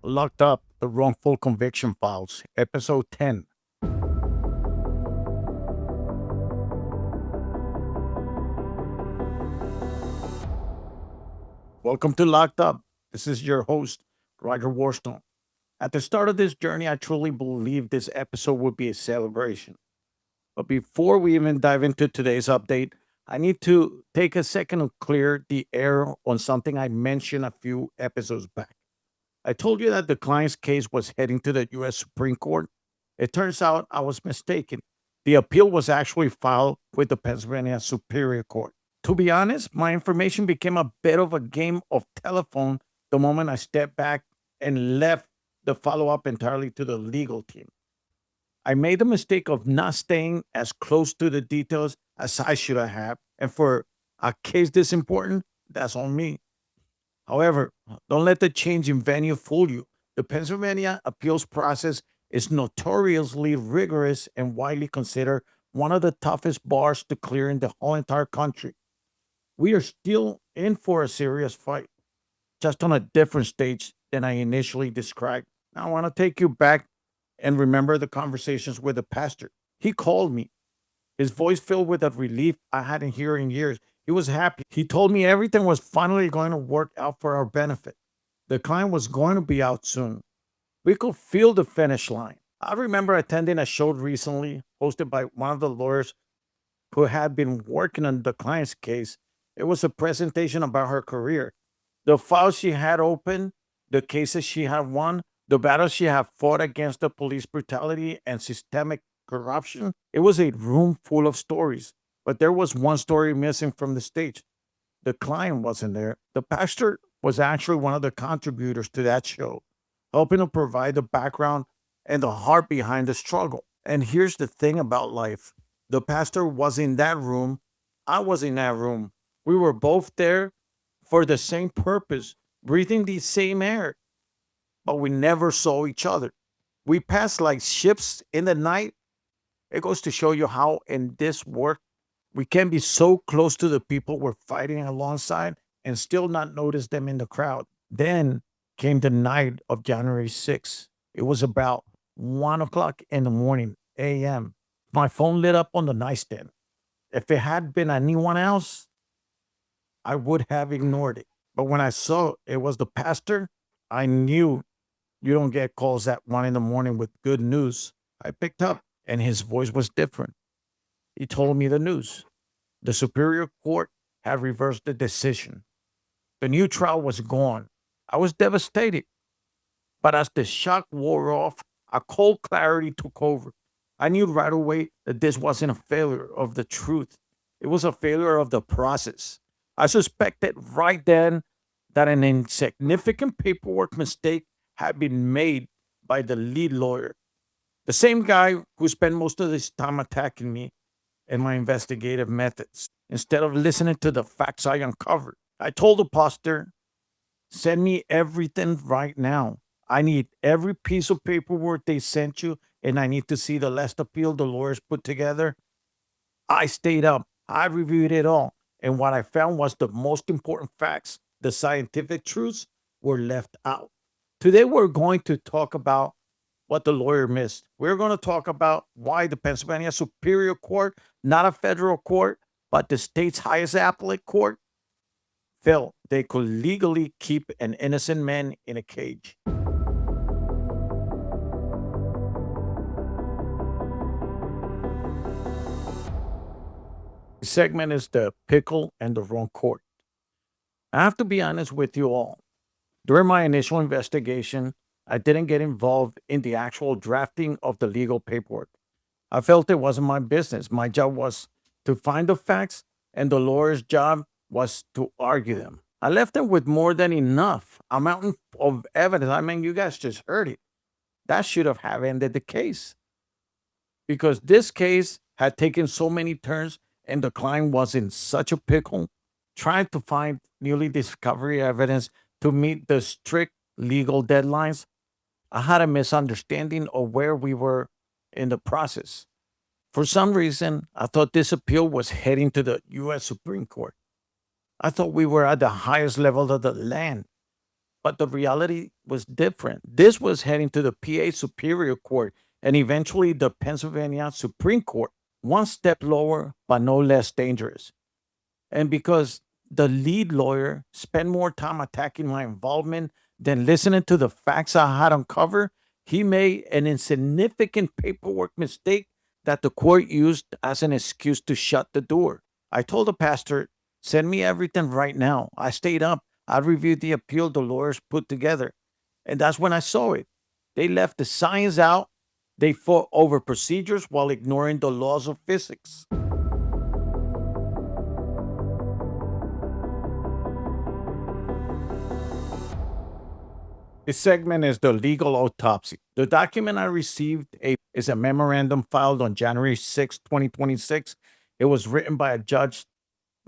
Locked Up, The Wrongful Conviction Files, Episode 10. Welcome to Locked Up. This is your host, Roger Warstone. At the start of this journey, I truly believed this episode would be a celebration. But before we even dive into today's update, I need to take a second to clear the air on something I mentioned a few episodes back. I told you that the client's case was heading to the U.S. Supreme Court. It turns out I was mistaken. The appeal was actually filed with the Pennsylvania Superior Court. To be honest, my information became a bit of a game of telephone the moment I stepped back and left the follow up entirely to the legal team. I made the mistake of not staying as close to the details as I should have. And for a case this important, that's on me. However, don't let the change in venue fool you. The Pennsylvania appeals process is notoriously rigorous and widely considered one of the toughest bars to clear in the whole entire country. We are still in for a serious fight, just on a different stage than I initially described. Now, I want to take you back and remember the conversations with the pastor. He called me, his voice filled with a relief I hadn't heard in years. He was happy. He told me everything was finally going to work out for our benefit. The client was going to be out soon. We could feel the finish line. I remember attending a show recently hosted by one of the lawyers who had been working on the client's case. It was a presentation about her career, the files she had opened, the cases she had won, the battles she had fought against the police brutality and systemic corruption. It was a room full of stories, but there was one story missing from the stage. The client wasn't there. The pastor was actually one of the contributors to that show, helping to provide the background and the heart behind the struggle. And here's the thing about life: the pastor was in that room, I was in that room. We were both there for the same purpose, breathing the same air, but we never saw each other. We passed like ships in the night. It goes to show you how in this work we can be so close to the people we're fighting alongside and still not notice them in the crowd. Then came the night of January 6th. It was about 1 o'clock in the morning, a.m. My phone lit up on the nightstand. If it had been anyone else, I would have ignored it. But when I saw it was the pastor, I knew you don't get calls at 1 in the morning with good news. I picked up, and his voice was different. He told me the news. The Superior Court had reversed the decision. The new trial was gone. I was devastated. But as the shock wore off, a cold clarity took over. I knew right away that this wasn't a failure of the truth, it was a failure of the process. I suspected right then that an insignificant paperwork mistake had been made by the lead lawyer, the same guy who spent most of his time attacking me and my investigative methods instead of listening to the facts I uncovered. I told the pastor, send me everything right now. I need every piece of paperwork they sent you, and I need to see the last appeal the lawyers put together. I stayed up, I reviewed it all, and what I found was the most important facts, the scientific truths, were left out. Today, we're going to talk about what the lawyer missed. We're going to talk about why the Pennsylvania Superior Court, not a federal court, but the state's highest appellate court, felt they could legally keep an innocent man in a cage. The segment is the pickle and the wrong court. I have to be honest with you all. During my initial investigation, I didn't get involved in the actual drafting of the legal paperwork. I felt it wasn't my business. My job was to find the facts, and the lawyer's job was to argue them. I left them with more than enough, a mountain of evidence. I mean, you guys just heard it. That should have ended the case because this case had taken so many turns and the client was in such a pickle trying to find newly discovery evidence to meet the strict legal deadlines. I had a misunderstanding of where we were in the process. For some reason, I thought this appeal was heading to the U.S. Supreme Court. I thought we were at the highest level of the land. But the reality was different. This was heading to the PA Superior Court and eventually the Pennsylvania Supreme Court, one step lower, but no less dangerous. And because the lead lawyer spent more time attacking my involvement than listening to the facts I had uncovered, he made an insignificant paperwork mistake that the court used as an excuse to shut the door. I told the pastor, send me everything right now. I stayed up. I reviewed the appeal the lawyers put together. And that's when I saw it. They left the science out. They fought over procedures while ignoring the laws of physics. This segment is the legal autopsy. The document I received is a memorandum filed on January 6, 2026. It was written by a judge.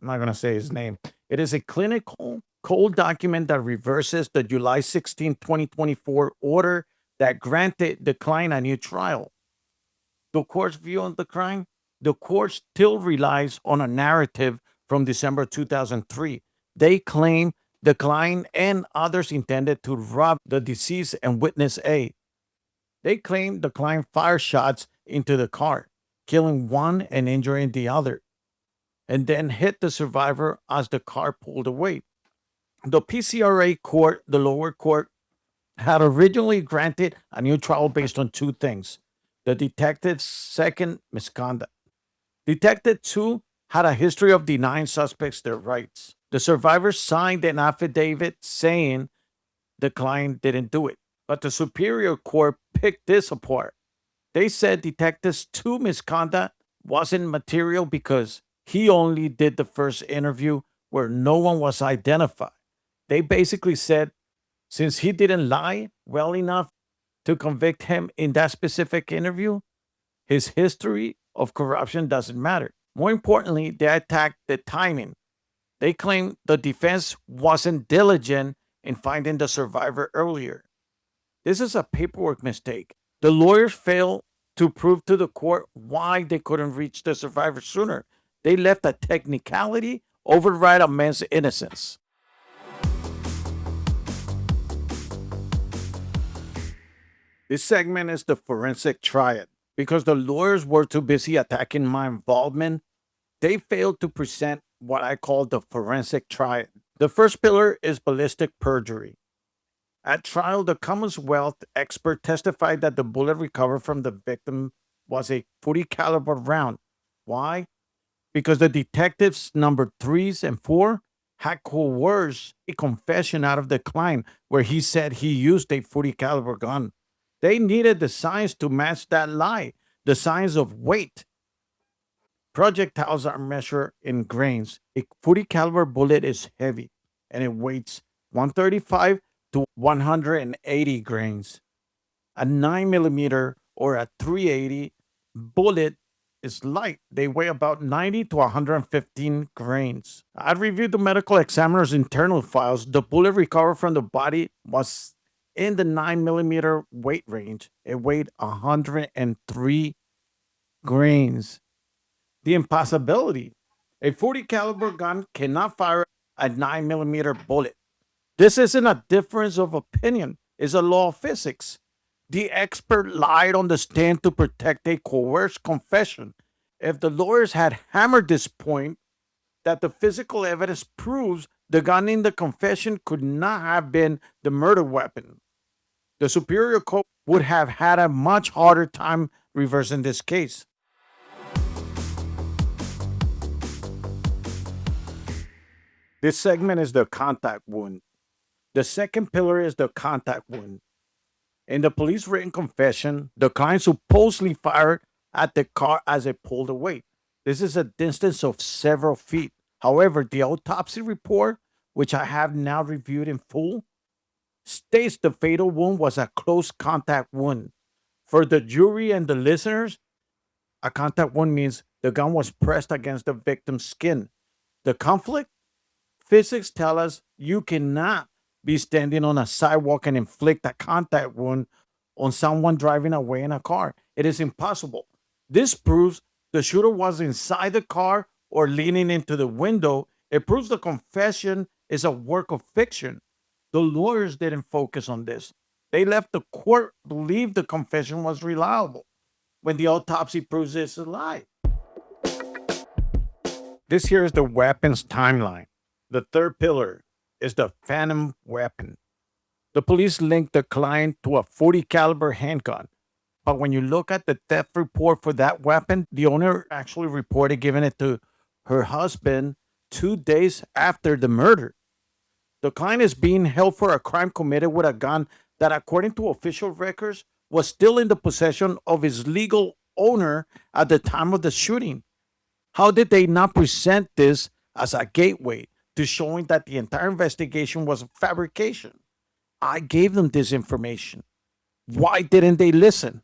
I'm not going to say his name. It is a clinical cold document that reverses the July 16, 2024 order that granted the client a new trial. The court's view on the crime? The court still relies on a narrative from December 2003. They claim the client and others intended to rob the deceased and witness A. They claim the client fired shots into the car, killing one and injuring the other, and then hit the survivor as the car pulled away. The PCRA court, the lower court, had originally granted a new trial based on two things: the detective's second misconduct. Detective 2 had a history of denying suspects their rights. The survivor signed an affidavit saying the client didn't do it. But the Superior Court picked this apart. They said Detective's 2 misconduct wasn't material because he only did the first interview where no one was identified. They basically said since he didn't lie well enough to convict him in that specific interview, his history of corruption doesn't matter. More importantly, they attacked the timing. They claim the defense wasn't diligent in finding the survivor earlier. This is a paperwork mistake. The lawyers failed to prove to the court why they couldn't reach the survivor sooner. They left a technicality override a man's innocence. This segment is the forensic triad. Because the lawyers were too busy attacking my involvement, they failed to present what I call the forensic triad. The first pillar is ballistic perjury. At trial, the Commonwealth expert testified that the bullet recovered from the victim was a 40 caliber round. Why? Because the detectives number 3s and 4 had coerced a confession out of the client where he said he used a 40 caliber gun. They needed the science to match that lie, the science of weight. Projectiles are measured in grains. A 40 caliber bullet is heavy and it weighs 135 to 180 grains. A 9 millimeter or a 380 bullet is light. They weigh about 90 to 115 grains. I reviewed the medical examiner's internal files. The bullet recovered from the body was in the 9 millimeter weight range. It weighed 103 grains. The impossibility. A 40 caliber gun cannot fire a 9 millimeter bullet. This isn't a difference of opinion, it's a law of physics. The expert lied on the stand to protect a coerced confession. If the lawyers had hammered this point, that the physical evidence proves the gun in the confession could not have been the murder weapon, the Superior Court would have had a much harder time reversing this case. This segment is the contact wound. The second pillar is the contact wound. In the police written confession, the client supposedly fired at the car as it pulled away. This is a distance of several feet. However, the autopsy report, which I have now reviewed in full, states the fatal wound was a close contact wound. For the jury and the listeners, a contact wound means the gun was pressed against the victim's skin. The conflict? Physics tell us you cannot be standing on a sidewalk and inflict a contact wound on someone driving away in a car. It is impossible. This proves the shooter was inside the car or leaning into the window. It proves the confession is a work of fiction. The lawyers didn't focus on this. They left the court believe the confession was reliable when the autopsy proves it's a lie. This here is the weapons timeline. The third pillar is the phantom weapon. The police linked the client to a 40 caliber handgun. But when you look at the theft report for that weapon, the owner actually reported giving it to her husband 2 days after the murder. The client is being held for a crime committed with a gun that, according to official records, was still in the possession of his legal owner at the time of the shooting. How did they not present this as a gateway to showing that the entire investigation was a fabrication? I gave them this information. Why didn't they listen?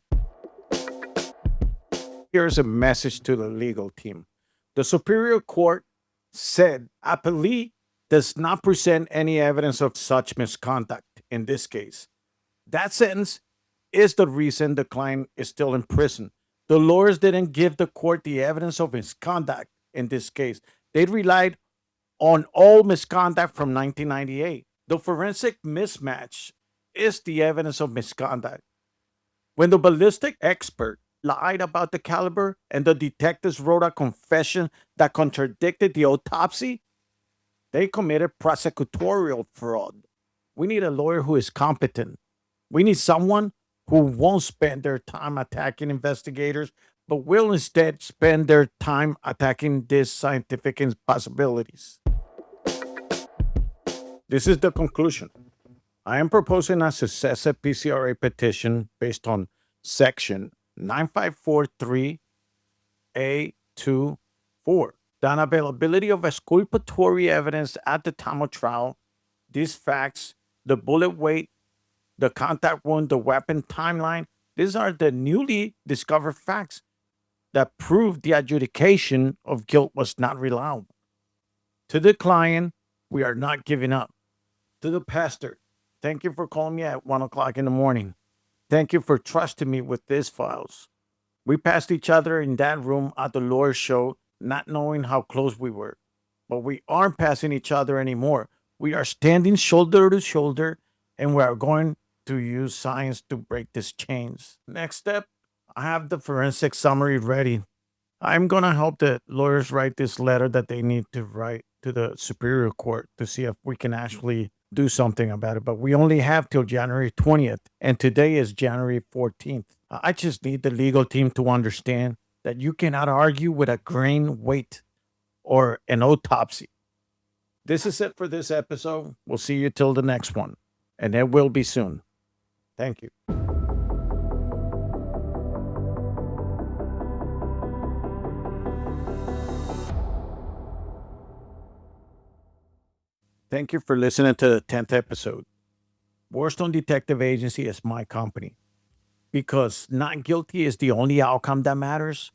Here's a message to the legal team. The Superior Court said appellee does not present any evidence of such misconduct in this case. That sentence is the reason the client is still in prison. The lawyers didn't give the court the evidence of misconduct in this case. They relied on all misconduct from 1998. The forensic mismatch is the evidence of misconduct. When the ballistic expert lied about the caliber and the detectives wrote a confession that contradicted the autopsy, they committed prosecutorial fraud. We need a lawyer who is competent. We need someone who won't spend their time attacking investigators, but will instead spend their time attacking these scientific impossibilities. This is the conclusion. I am proposing a successive PCRA petition based on Section 9543A24. The unavailability of exculpatory evidence at the time of trial, these facts, the bullet weight, the contact wound, the weapon timeline, these are the newly discovered facts that prove the adjudication of guilt was not reliable. To the client, we are not giving up. To the pastor, thank you for calling me at 1 o'clock in the morning. Thank you for trusting me with these files. We passed each other in that room at the lawyer's show, not knowing how close we were. But we aren't passing each other anymore. We are standing shoulder to shoulder, and we are going to use science to break these chains. Next step, I have the forensic summary ready. I'm going to help the lawyers write this letter that they need to write to the Superior Court to see if we can actually do something about it. But we only have till January 20th, and today is January 14th. I just need the legal team to understand that you cannot argue with a grain weight or an autopsy. This is it for this episode. We'll see you till the next one, and it will be soon. Thank you. Thank you for listening to the 10th episode. Warstone Detective Agency is my company because not guilty is the only outcome that matters.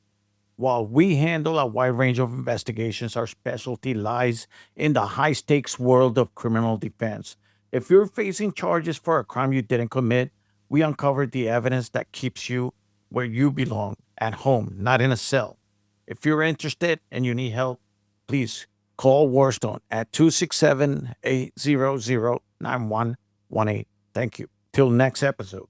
While we handle a wide range of investigations, our specialty lies in the high-stakes world of criminal defense. If you're facing charges for a crime you didn't commit, we uncovered the evidence that keeps you where you belong, at home, not in a cell. If you're interested and you need help, please call Warstone at 267-800-9118. Thank you. Till next episode.